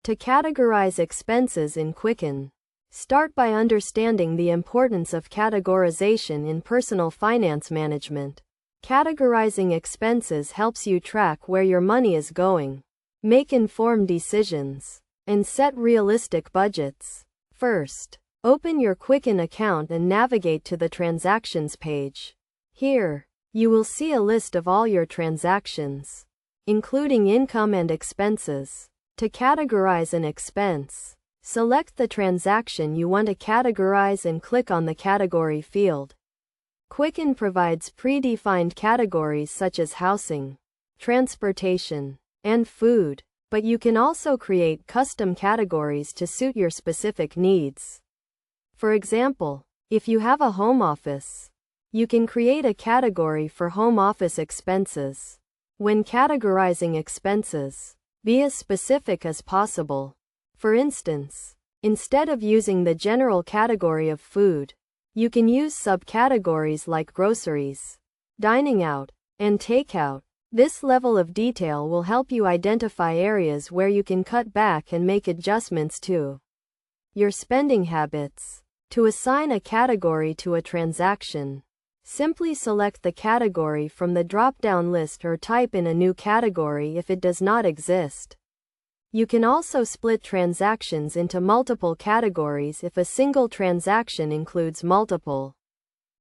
To categorize expenses in Quicken. Start by understanding the importance of categorization in personal finance management. Categorizing expenses helps you track where your money is going, make informed decisions, and set realistic budgets. First, open your Quicken account and navigate to the Transactions page. Here, you will see a list of all your transactions, including income and expenses. To categorize an expense, select the transaction you want to categorize and click on the Category field. Quicken provides predefined categories such as housing, transportation, and food, but you can also create custom categories to suit your specific needs. For example, if you have a home office, you can create a category for home office expenses. When categorizing expenses, be as specific as possible. For instance, instead of using the general category of food, you can use subcategories like groceries, dining out, and takeout. This level of detail will help you identify areas where you can cut back and make adjustments to your spending habits. To assign a category to a transaction, simply select the category from the drop-down list or type in a new category if it does not exist. You can also split transactions into multiple categories if a single transaction includes multiple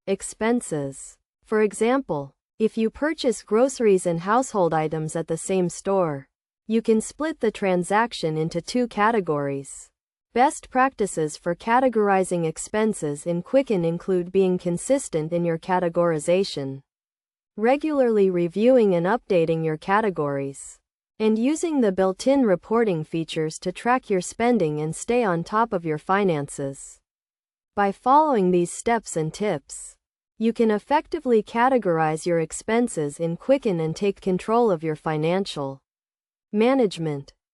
expenses. For example, if you purchase groceries and household items at the same store, you can split the transaction into two categories. Best practices for categorizing expenses in Quicken include being consistent in your categorization, regularly reviewing and updating your categories, and using the built-in reporting features to track your spending and stay on top of your finances. By following these steps and tips, you can effectively categorize your expenses in Quicken and take control of your financial management.